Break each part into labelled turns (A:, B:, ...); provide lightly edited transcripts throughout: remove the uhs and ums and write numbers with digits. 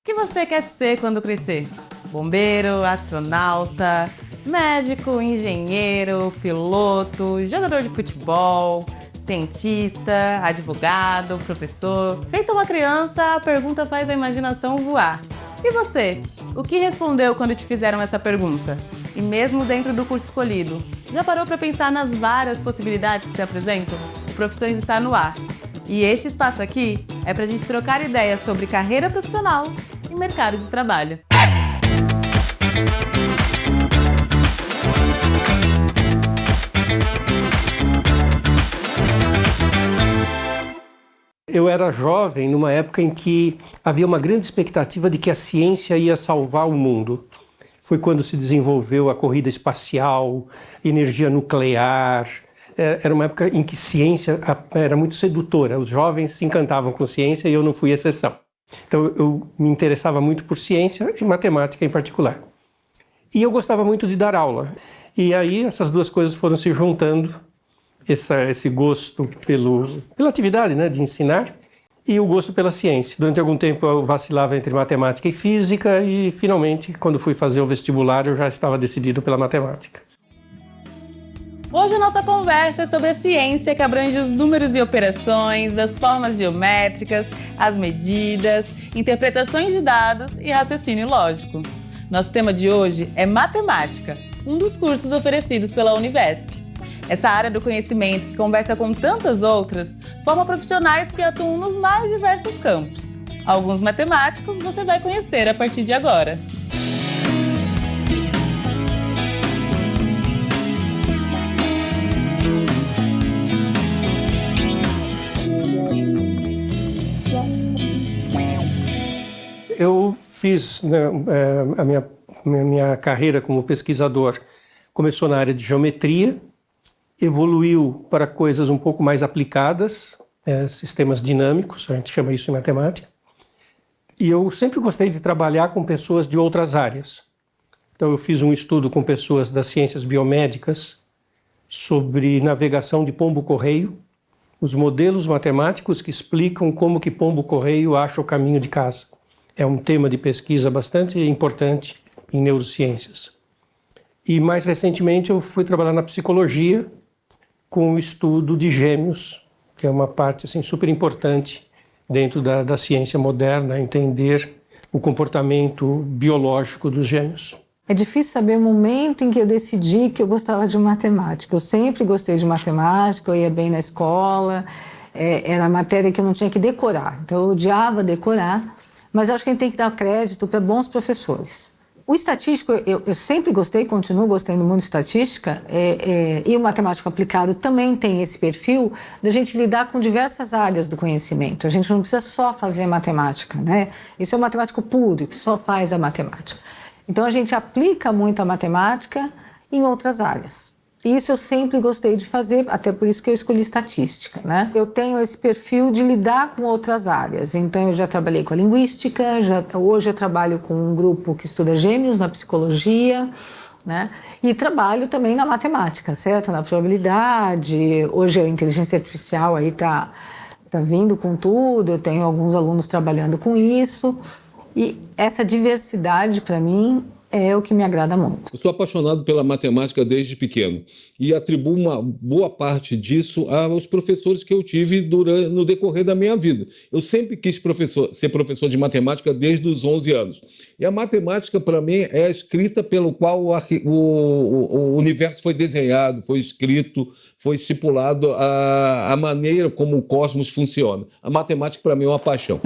A: O que você quer ser quando crescer? Bombeiro, astronauta, médico, engenheiro, piloto, jogador de futebol, cientista, advogado, professor. Feita uma criança, a pergunta faz a imaginação voar. E você? O que respondeu quando te fizeram essa pergunta? E mesmo dentro do curso escolhido, já parou para pensar nas várias possibilidades que se apresentam? O Profissões está no ar. E este espaço aqui é para a gente trocar ideias sobre carreira profissional e mercado de trabalho.
B: Eu era jovem numa época em que havia uma grande expectativa de que a ciência ia salvar o mundo. Foi quando se desenvolveu a corrida espacial, energia nuclear. Era uma época em que ciência era muito sedutora. Os jovens se encantavam com ciência e eu não fui exceção. Então eu me interessava muito por ciência e matemática em particular. E eu gostava muito de dar aula. E aí essas duas coisas foram se juntando. Esse gosto pela atividade, né, de ensinar, e o gosto pela ciência. Durante algum tempo eu vacilava entre matemática e física e, finalmente, quando fui fazer o vestibular, eu já estava decidido pela matemática.
A: Hoje a nossa conversa é sobre a ciência que abrange os números e operações, as formas geométricas, as medidas, interpretações de dados e raciocínio lógico. Nosso tema de hoje é matemática, um dos cursos oferecidos pela Univesp. Essa área do conhecimento, que conversa com tantas outras, forma profissionais que atuam nos mais diversos campos. Alguns matemáticos você vai conhecer a partir de agora.
B: Eu fiz a minha carreira como pesquisador. Começou na área de geometria, evoluiu para coisas um pouco mais aplicadas, sistemas dinâmicos, a gente chama isso em matemática. E eu sempre gostei de trabalhar com pessoas de outras áreas. Então eu fiz um estudo com pessoas das ciências biomédicas sobre navegação de pombo-correio, os modelos matemáticos que explicam como que pombo-correio acha o caminho de casa. É um tema de pesquisa bastante importante em neurociências. E mais recentemente eu fui trabalhar na psicologia, com o estudo de gêmeos, que é uma parte assim, super importante dentro da ciência moderna, entender o comportamento biológico dos gêmeos.
C: É difícil saber o momento em que eu decidi que eu gostava de matemática. Eu sempre gostei de matemática, eu ia bem na escola, era a matéria que eu não tinha que decorar, então eu odiava decorar, mas eu acho que a gente tem que dar crédito para bons professores. O estatístico, eu sempre gostei, continuo gostando do mundo de estatística, e o matemático aplicado também tem esse perfil da gente lidar com diversas áreas do conhecimento. A gente não precisa só fazer matemática, né? Isso é o matemático puro, que só faz a matemática. Então a gente aplica muito a matemática em outras áreas. E isso eu sempre gostei de fazer, até por isso que eu escolhi estatística, né? Eu tenho esse perfil de lidar com outras áreas. Então eu já trabalhei com a linguística, hoje eu trabalho com um grupo que estuda gêmeos na psicologia, né? E trabalho também na matemática, certo? Na probabilidade. Hoje a inteligência artificial aí tá vindo com tudo, eu tenho alguns alunos trabalhando com isso. E essa diversidade, para mim, é o que me agrada muito.
D: Eu sou apaixonado pela matemática desde pequeno e atribuo uma boa parte disso aos professores que eu tive no decorrer da minha vida. Eu sempre quis ser professor de matemática desde os 11 anos. E a matemática, para mim, é a escrita pelo qual o universo foi desenhado, foi escrito, foi estipulado a maneira como o cosmos funciona. A matemática, para mim, é uma paixão.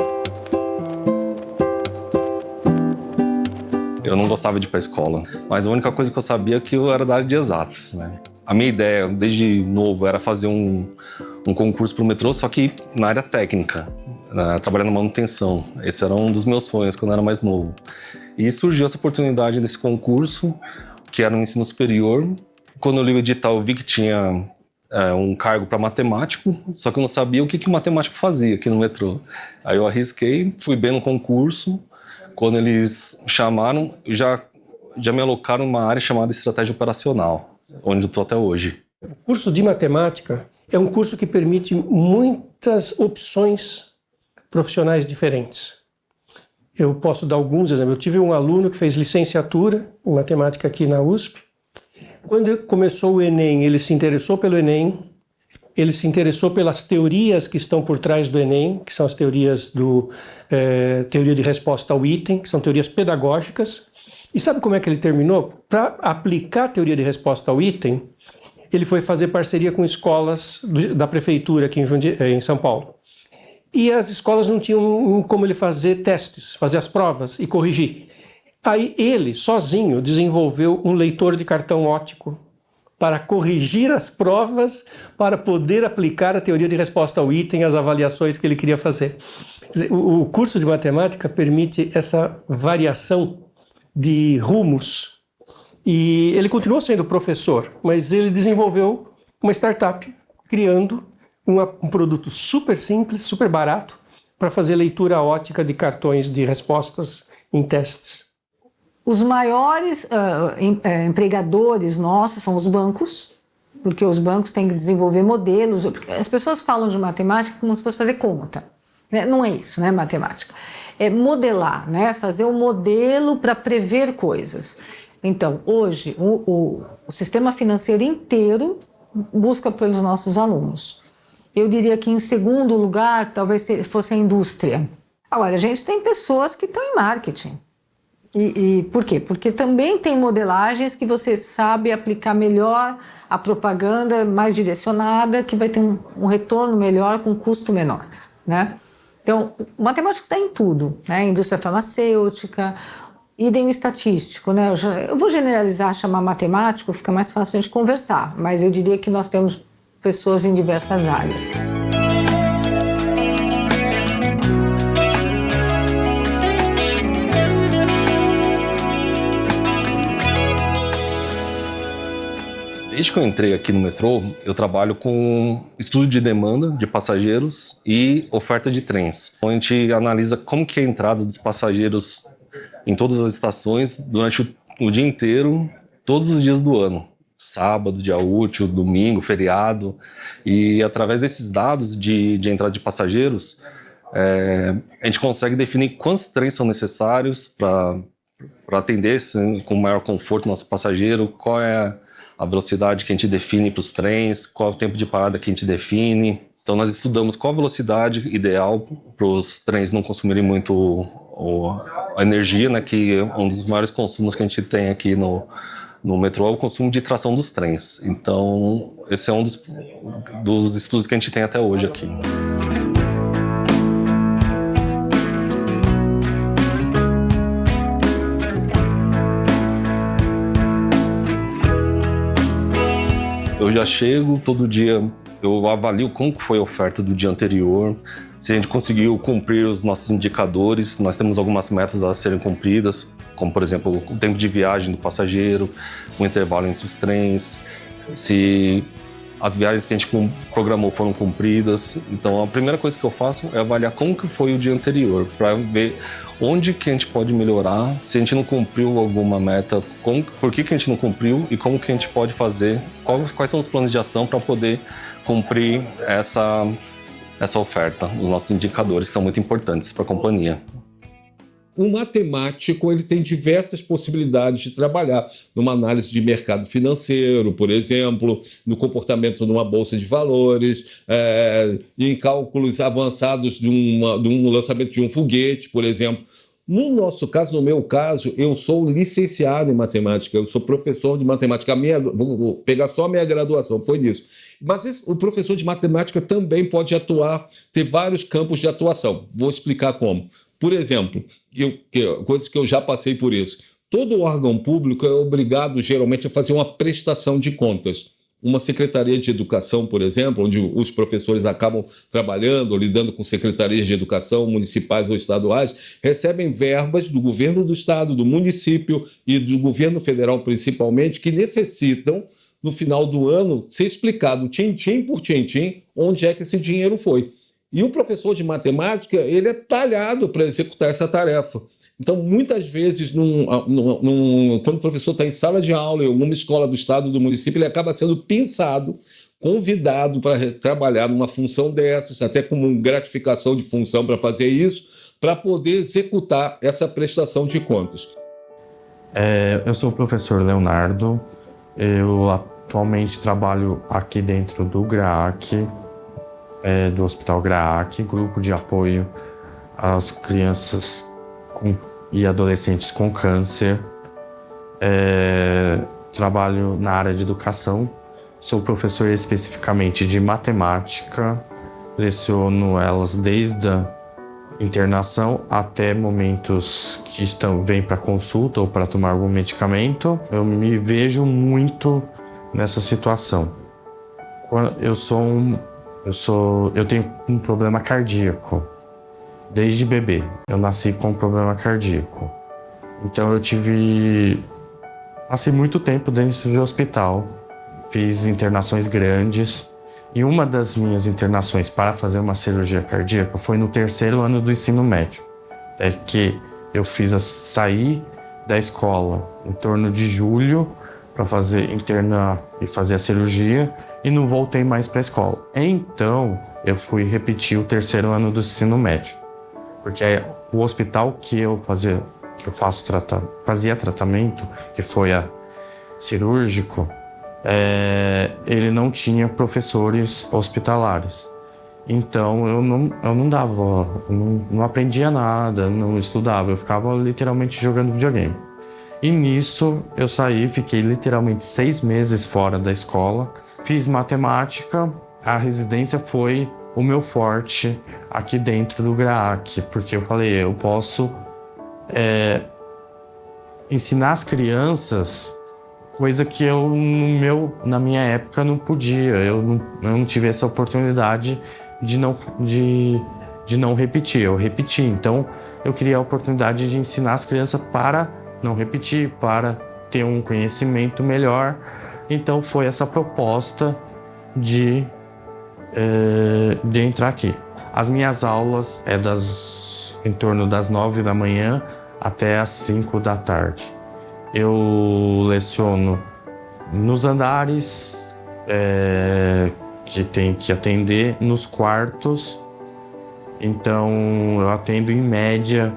E: Eu não gostava de ir para a escola, mas a única coisa que eu sabia é que eu era da área de exatas, né? A minha ideia, desde novo, era fazer um concurso para o metrô, só que na área técnica, trabalhando na manutenção. Esse era um dos meus sonhos quando eu era mais novo. E surgiu essa oportunidade desse concurso, que era no ensino superior. Quando eu li o edital, eu vi que tinha um cargo para matemático, só que eu não sabia o que o matemático fazia aqui no metrô. Aí eu arrisquei, fui bem no concurso. Quando eles chamaram, já me alocaram numa área chamada estratégia operacional, onde eu estou até hoje.
B: O curso de matemática é um curso que permite muitas opções profissionais diferentes. Eu posso dar alguns exemplos. Eu tive um aluno que fez licenciatura em matemática aqui na USP. Quando começou o Enem, ele se interessou pelo Enem, ele se interessou pelas teorias que estão por trás do Enem, que são as teorias teoria de resposta ao item, que são teorias pedagógicas. E sabe como é que ele terminou? Para aplicar a teoria de resposta ao item, ele foi fazer parceria com escolas da prefeitura aqui em São Paulo. E as escolas não tinham como ele fazer testes, fazer as provas e corrigir. Aí ele, sozinho, desenvolveu um leitor de cartão óptico para corrigir as provas, para poder aplicar a teoria de resposta ao item, as avaliações que ele queria fazer. O curso de matemática permite essa variação de rumos. E ele continuou sendo professor, mas ele desenvolveu uma startup, criando um produto super simples, super barato, para fazer leitura óptica de cartões de respostas em testes.
C: Os maiores empregadores nossos são os bancos, porque os bancos têm que desenvolver modelos. As pessoas falam de matemática como se fosse fazer conta, né? Não é isso, né, matemática. É modelar, né? Fazer um modelo para prever coisas. Então, hoje, o sistema financeiro inteiro busca pelos nossos alunos. Eu diria que, em segundo lugar, talvez fosse a indústria. Agora, a gente tem pessoas que estão em marketing. E por quê? Porque também tem modelagens que você sabe aplicar melhor a propaganda mais direcionada, que vai ter um retorno melhor com custo menor, né? Então, o matemático está em tudo, né? Indústria farmacêutica, idem estatístico, né? Eu vou generalizar, chamar matemático, fica mais fácil para a gente conversar, mas eu diria que nós temos pessoas em diversas áreas.
E: Desde que eu entrei aqui no metrô, eu trabalho com estudo de demanda de passageiros e oferta de trens. Então, a gente analisa como que é a entrada dos passageiros em todas as estações durante o dia inteiro, todos os dias do ano. Sábado, dia útil, domingo, feriado. E através desses dados de entrada de passageiros, a gente consegue definir quantos trens são necessários para atender com maior conforto o nosso passageiro, qual é a velocidade que a gente define para os trens, qual é o tempo de parada que a gente define. Então nós estudamos qual a velocidade ideal para os trens não consumirem muito a energia, né, que é um dos maiores consumos que a gente tem aqui no metrô, é o consumo de tração dos trens. Então esse é um dos estudos que a gente tem até hoje aqui. Eu já chego todo dia, eu avalio como foi a oferta do dia anterior, se a gente conseguiu cumprir os nossos indicadores. Nós temos algumas metas a serem cumpridas, como, por exemplo, o tempo de viagem do passageiro, o intervalo entre os trens, se as viagens que a gente programou foram cumpridas. Então, a primeira coisa que eu faço é avaliar como que foi o dia anterior, para ver onde que a gente pode melhorar, se a gente não cumpriu alguma meta, por que a gente não cumpriu e como que a gente pode fazer, quais são os planos de ação para poder cumprir essa oferta, os nossos indicadores que são muito importantes para a companhia.
D: O matemático ele tem diversas possibilidades de trabalhar numa análise de mercado financeiro, por exemplo, no comportamento de uma bolsa de valores, em cálculos avançados de um lançamento de um foguete, por exemplo. No nosso caso, no meu caso, eu sou licenciado em matemática, eu sou professor de matemática. Vou pegar só a minha graduação, foi nisso. Mas o professor de matemática também pode atuar, ter vários campos de atuação. Vou explicar como. Por exemplo, coisas que eu já passei por isso. Todo órgão público é obrigado, geralmente, a fazer uma prestação de contas. Uma secretaria de educação, por exemplo, onde os professores acabam trabalhando, lidando com secretarias de educação municipais ou estaduais, recebem verbas do governo do estado, do município e do governo federal, principalmente, que necessitam, no final do ano, ser explicado, tintim por tintim, onde é que esse dinheiro foi. E o professor de matemática, ele é talhado para executar essa tarefa. Então, muitas vezes, quando o professor está em sala de aula, em alguma escola do estado, do município, ele acaba sendo pinçado convidado para trabalhar numa função dessas, até como gratificação de função para fazer isso, para poder executar essa prestação de contas.
F: Eu sou o professor Leonardo, eu atualmente trabalho aqui dentro do GRAAC, do Hospital GRAAC, grupo de apoio às crianças e adolescentes com câncer. Trabalho na área de educação, sou professor especificamente de matemática, leciono elas desde a internação até momentos que vêm para consulta ou para tomar algum medicamento. Eu me vejo muito nessa situação. Eu tenho um problema cardíaco desde bebê. Eu nasci com um problema cardíaco. Então passei muito tempo dentro de hospital, fiz internações grandes. E uma das minhas internações para fazer uma cirurgia cardíaca foi no 3º ano do ensino médio. Que eu saí da escola em torno de julho para internar e fazer a cirurgia e não voltei mais para a escola. Então eu fui repetir o 3º ano do ensino médio, porque o hospital que eu fazia tratamento, que foi a cirúrgico, ele não tinha professores hospitalares. Então eu não aprendia nada, não estudava, eu ficava literalmente jogando videogame. E nisso eu saí, fiquei literalmente 6 meses fora da escola, fiz matemática, a residência foi o meu forte aqui dentro do GRAAC, porque eu falei, eu posso ensinar as crianças coisa que eu, na minha época, não podia. Eu não tive essa oportunidade de não repetir. Eu repeti. Então, eu queria a oportunidade de ensinar as crianças para não repetir, para ter um conhecimento melhor. Então, foi essa proposta de entrar aqui. As minhas aulas em torno das 9 da manhã até as 5 da tarde. Eu leciono nos andares que tem que atender, nos quartos. Então, eu atendo em média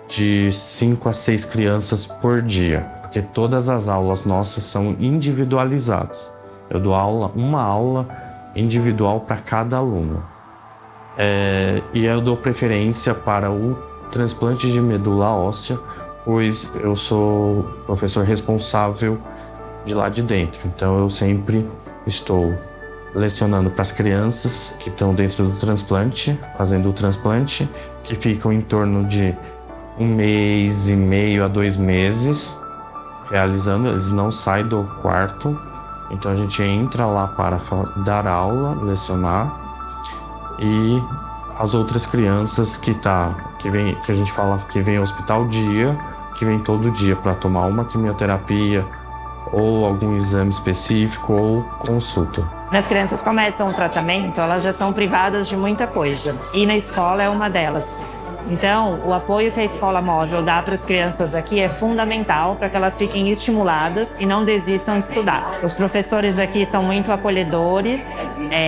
F: de 5 a 6 crianças por dia, porque todas as aulas nossas são individualizadas. Eu dou uma aula individual para cada aluno. E eu dou preferência para o transplante de medula óssea, pois eu sou professor responsável de lá de dentro. Então eu sempre estou lecionando para as crianças que estão dentro do transplante, fazendo o transplante, que ficam em torno de 1 mês e meio a 2 meses realizando. Eles não saem do quarto, então a gente entra lá para dar aula, lecionar. E as outras crianças que a gente fala que vem ao hospital dia, que vem todo dia para tomar uma quimioterapia ou algum exame específico ou consulta.
G: As crianças começam o tratamento, elas já são privadas de muita coisa. E na escola é uma delas. Então, o apoio que a Escola Móvel dá para as crianças aqui é fundamental para que elas fiquem estimuladas e não desistam de estudar. Os professores aqui são muito acolhedores,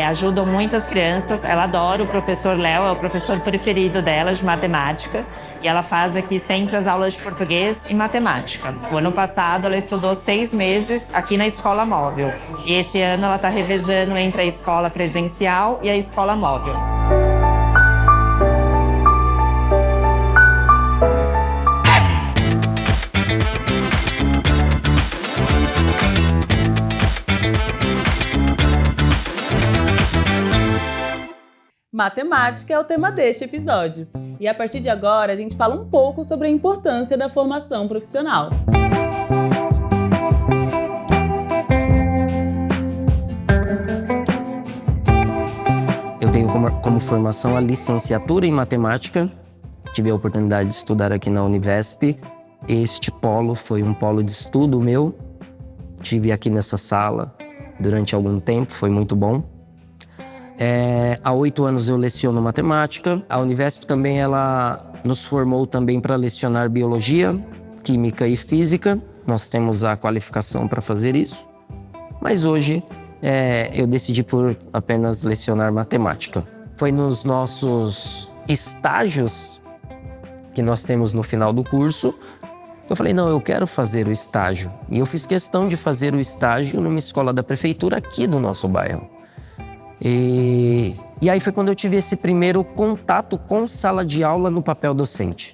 G: ajudam muito as crianças. Ela adora o professor Léo, é o professor preferido dela de matemática. E ela faz aqui sempre as aulas de português e matemática. O ano passado ela estudou 6 meses aqui na Escola Móvel. E esse ano ela está revezando entre a escola presencial e a escola móvel.
H: Matemática é o tema deste episódio. E a partir de agora, a gente fala um pouco sobre a importância da formação profissional.
I: Eu tenho como formação a licenciatura em matemática. Tive a oportunidade de estudar aqui na Univesp. Este polo foi um polo de estudo meu. Tive aqui nessa sala durante algum tempo, foi muito bom. Há 8 anos eu leciono matemática. A Univesp também ela nos formou também para lecionar biologia, química e física. Nós temos a qualificação para fazer isso. Mas hoje eu decidi por apenas lecionar matemática. Foi nos nossos estágios que nós temos no final do curso que eu falei, não, eu quero fazer o estágio. E eu fiz questão de fazer o estágio numa escola da prefeitura aqui do nosso bairro. E aí foi quando eu tive esse primeiro contato com sala de aula no papel docente.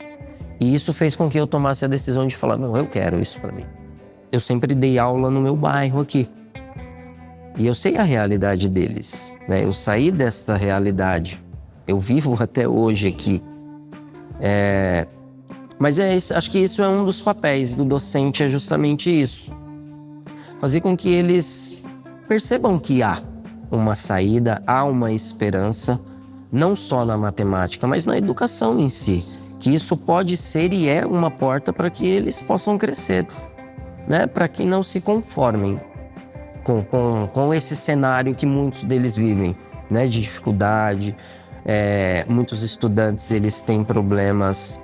I: E isso fez com que eu tomasse a decisão de falar, não, eu quero isso para mim. Eu sempre dei aula no meu bairro aqui. E eu sei a realidade deles, né? Eu saí dessa realidade. Eu vivo até hoje aqui. Mas acho que isso é um dos papéis do docente, é justamente isso. Fazer com que eles percebam que há uma saída, há uma esperança, não só na matemática, mas na educação em si. Que isso pode ser e é uma porta para que eles possam crescer, né? Para que não se conformem com esse cenário que muitos deles vivem, né? De dificuldade. Muitos estudantes eles têm problemas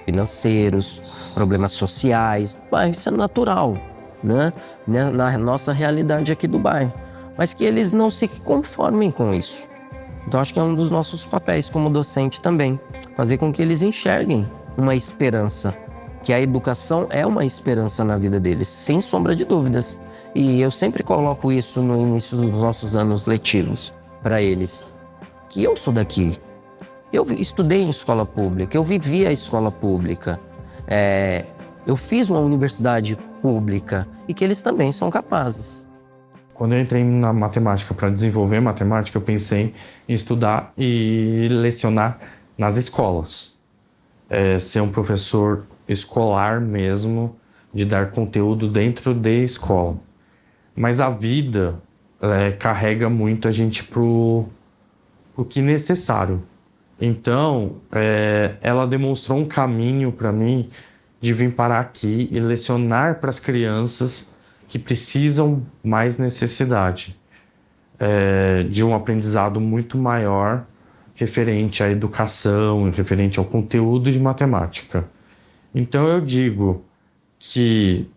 I: financeiros, problemas sociais. Isso é natural, né? Na nossa realidade aqui do bairro. Mas que eles não se conformem com isso. Então, acho que é um dos nossos papéis como docente também. Fazer com que eles enxerguem uma esperança. Que a educação é uma esperança na vida deles, sem sombra de dúvidas. E eu sempre coloco isso no início dos nossos anos letivos para eles. Que eu sou daqui. Eu estudei em escola pública, eu vivi a escola pública. Eu fiz uma universidade pública e que eles também são capazes.
F: Quando eu entrei na matemática para desenvolver matemática, eu pensei em estudar e lecionar nas escolas. Ser um professor escolar mesmo, de dar conteúdo dentro da escola. Mas a vida carrega muito a gente pro que é necessário. Então, ela demonstrou um caminho para mim de vir parar aqui e lecionar para as crianças que precisam mais necessidade de um aprendizado muito maior referente à educação, referente ao conteúdo de matemática. Então eu digo que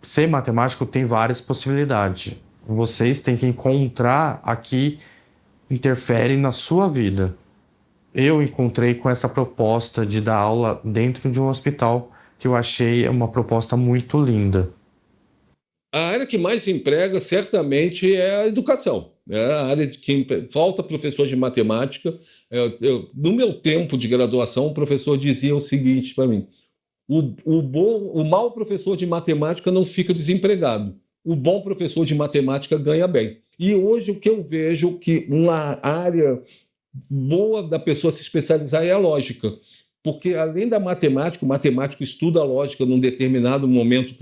F: ser matemático tem várias possibilidades. Vocês têm que encontrar a que interfere na sua vida. Eu encontrei com essa proposta de dar aula dentro de um hospital que eu achei uma proposta muito linda.
D: A área que mais emprega, certamente, é a educação. É a área de que falta professor de matemática. No meu tempo de graduação, o professor dizia o seguinte para mim: o mau professor de matemática não fica desempregado. O bom professor de matemática ganha bem. E hoje o que eu vejo que uma área boa da pessoa se especializar é a lógica. Porque, além da matemática, o matemático estuda a lógica num determinado momento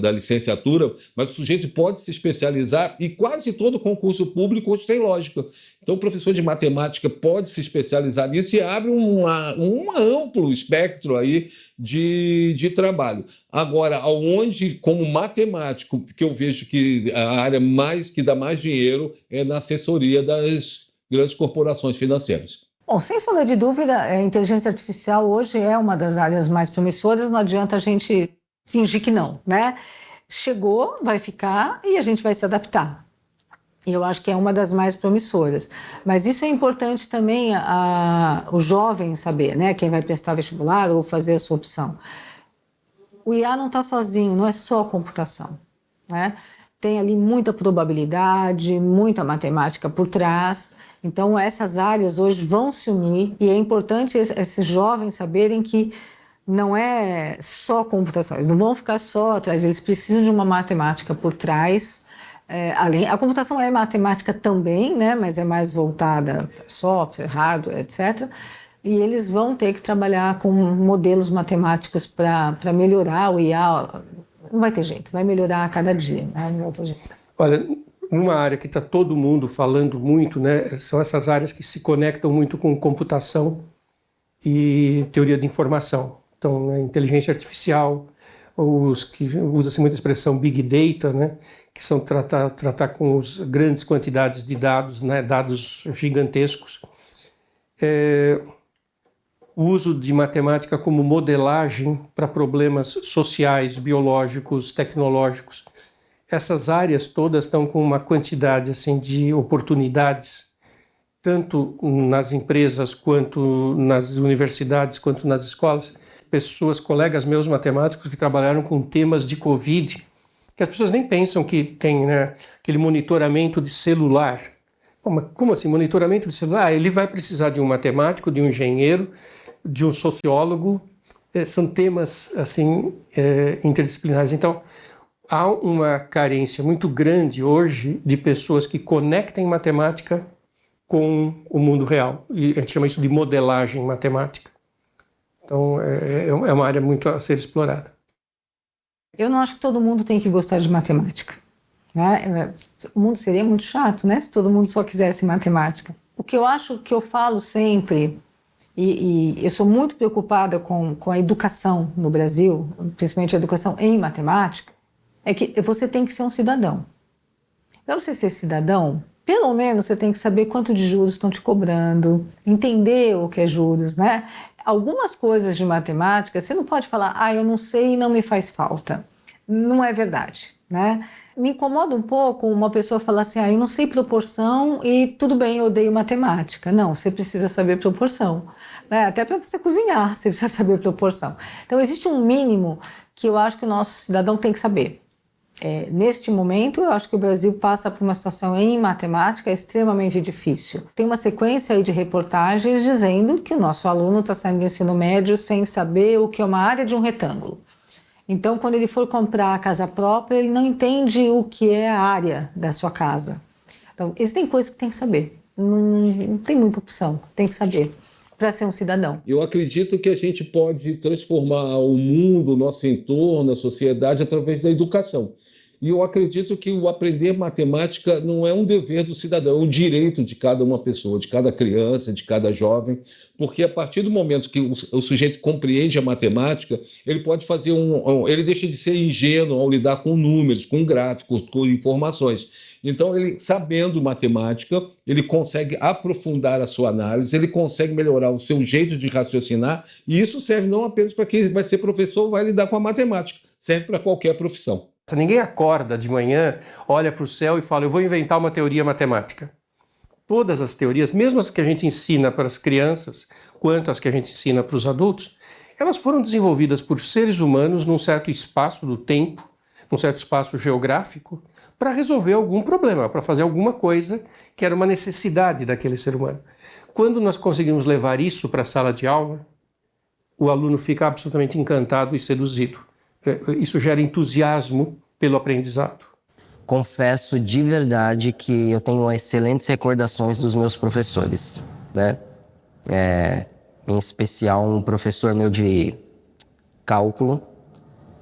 D: da licenciatura, mas o sujeito pode se especializar e quase todo concurso público hoje tem lógica. Então, o professor de matemática pode se especializar nisso e abre um amplo espectro aí de trabalho. Agora, aonde, como matemático, que eu vejo que a área que dá mais dinheiro é na assessoria das grandes corporações financeiras.
C: Bom, sem sombra de dúvida, a inteligência artificial hoje é uma das áreas mais promissoras, não adianta a gente fingir que não, né? Chegou, vai ficar e a gente vai se adaptar. E eu acho que é uma das mais promissoras. Mas isso é importante também o jovem saber, né? Quem vai prestar vestibular ou fazer a sua opção. O IA não está sozinho, não é só computação, né? Tem ali muita probabilidade, muita matemática por trás. Então, essas áreas hoje vão se unir e é importante esses jovens saberem que não é só computação, eles não vão ficar só atrás, eles precisam de uma matemática por trás. A computação é matemática também, né? Mas é mais voltada para software, hardware, etc. E eles vão ter que trabalhar com modelos matemáticos para melhorar o IA. Não vai ter jeito, vai melhorar a cada dia, né? Não vai ter jeito.
B: Olha, uma área que está todo mundo falando muito, né, são essas áreas que se conectam muito com computação e teoria de informação. Então, né, inteligência artificial, os que usa-se muita expressão Big Data, né, que são tratar com as grandes quantidades de dados, né, dados gigantescos. O uso de matemática como modelagem para problemas sociais, biológicos, tecnológicos. essas áreas todas estão com uma quantidade assim, de oportunidades, tanto nas empresas, quanto nas universidades, quanto nas escolas. Pessoas, colegas meus matemáticos que trabalharam com temas de Covid, que as pessoas nem pensam que tem, né, aquele monitoramento de celular. Como assim, monitoramento de celular? Ele vai precisar de um matemático, de um engenheiro, de um sociólogo. São temas assim, interdisciplinares. Então, há uma carência muito grande hoje de pessoas que conectem matemática com o mundo real. E a gente chama isso de modelagem matemática. Então, é uma área muito a ser explorada.
C: Eu não acho que todo mundo tem que gostar de matemática, né? O mundo seria muito chato, né, se todo mundo só quisesse matemática. O que eu acho, que eu falo sempre, e eu sou muito preocupada com a educação no Brasil, principalmente a educação em matemática, é que você tem que ser um cidadão. Para você ser cidadão, pelo menos você tem que saber quanto de juros estão te cobrando, entender o que é juros, né? Algumas coisas de matemática, você não pode falar, eu não sei e não me faz falta. Não é verdade, né? Me incomoda um pouco uma pessoa falar assim, eu não sei proporção e tudo bem, eu odeio matemática. Não, você precisa saber proporção, né? Até para você cozinhar, você precisa saber proporção. Então, existe um mínimo que eu acho que o nosso cidadão tem que saber. Neste momento, eu acho que o Brasil passa por uma situação em matemática extremamente difícil. Tem uma sequência aí de reportagens dizendo que o nosso aluno está saindo do ensino médio sem saber o que é uma área de um retângulo. Então, quando ele for comprar a casa própria, ele não entende o que é a área da sua casa. Então, existem coisas que tem que saber. Não tem muita opção, tem que saber para ser um cidadão.
D: Eu acredito que a gente pode transformar o mundo, o nosso entorno, a sociedade, através da educação. E eu acredito que o aprender matemática não é um dever do cidadão, é um direito de cada uma pessoa, de cada criança, de cada jovem, porque a partir do momento que o sujeito compreende a matemática, ele pode fazer ele deixa de ser ingênuo ao lidar com números, com gráficos, com informações. Então, ele sabendo matemática, ele consegue aprofundar a sua análise, ele consegue melhorar o seu jeito de raciocinar, e isso serve não apenas para quem vai ser professor ou vai lidar com a matemática, serve para qualquer profissão.
B: Ninguém acorda de manhã, olha para o céu e fala, eu vou inventar uma teoria matemática. Todas as teorias, mesmo as que a gente ensina para as crianças, quanto as que a gente ensina para os adultos, elas foram desenvolvidas por seres humanos num certo espaço do tempo, num certo espaço geográfico, para resolver algum problema, para fazer alguma coisa que era uma necessidade daquele ser humano. Quando nós conseguimos levar isso para a sala de aula, o aluno fica absolutamente encantado e seduzido. Isso gera entusiasmo pelo aprendizado.
I: Confesso de verdade que eu tenho excelentes recordações dos meus professores, né? Em especial um professor meu de cálculo,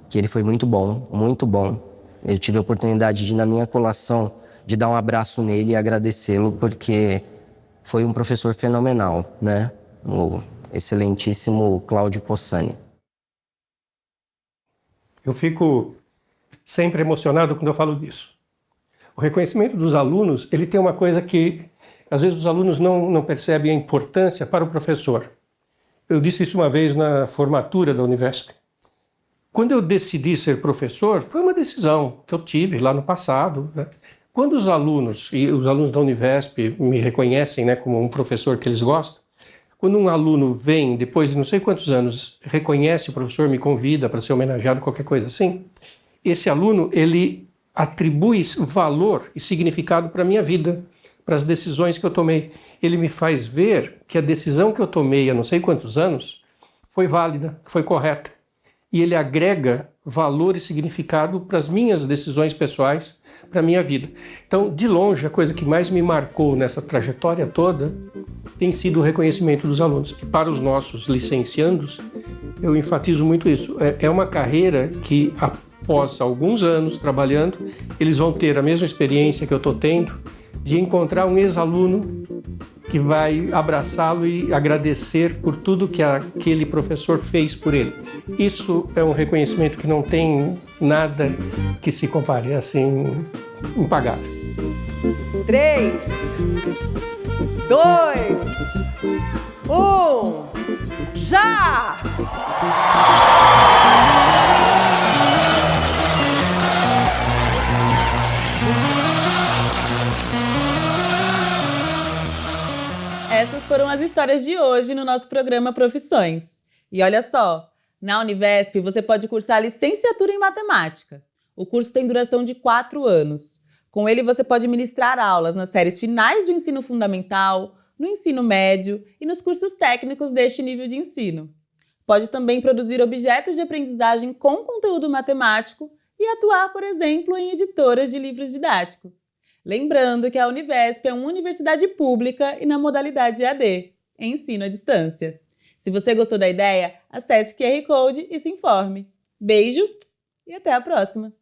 I: que ele foi muito bom, muito bom. Eu tive a oportunidade de, na minha colação, de dar um abraço nele e agradecê-lo, porque foi um professor fenomenal, né? O excelentíssimo Cláudio Possani.
B: Eu fico sempre emocionado quando eu falo disso. O reconhecimento dos alunos, ele tem uma coisa que, às vezes, os alunos não percebem a importância para o professor. Eu disse isso uma vez na formatura da Univesp. Quando eu decidi ser professor, foi uma decisão que eu tive lá no passado, né? Quando os alunos, e os alunos da Univesp me reconhecem, né, como um professor que eles gostam, quando um aluno vem, depois de não sei quantos anos, reconhece o professor, me convida para ser homenageado, qualquer coisa assim, esse aluno, ele atribui valor e significado para a minha vida, para as decisões que eu tomei. Ele me faz ver que a decisão que eu tomei há não sei quantos anos foi válida, foi correta. E ele agrega valor e significado para as minhas decisões pessoais, para a minha vida. Então, de longe, a coisa que mais me marcou nessa trajetória toda tem sido o reconhecimento dos alunos. E para os nossos licenciandos, eu enfatizo muito isso. É uma carreira que, após alguns anos trabalhando, eles vão ter a mesma experiência que eu estou tendo de encontrar um ex-aluno que vai abraçá-lo e agradecer por tudo que aquele professor fez por ele. Isso é um reconhecimento que não tem nada que se compare, é assim, impagável.
H: 3, 2, 1, já! histórias de hoje no nosso programa Profissões. E olha só, na Univesp você pode cursar licenciatura em matemática. O curso tem duração de 4 anos. Com ele você pode ministrar aulas nas séries finais do ensino fundamental, no ensino médio e nos cursos técnicos deste nível de ensino. Pode também produzir objetos de aprendizagem com conteúdo matemático e atuar, por exemplo, em editoras de livros didáticos. Lembrando que a Univesp é uma universidade pública e na modalidade EAD, ensino à distância. Se você gostou da ideia, acesse o QR Code e se informe. Beijo e até a próxima!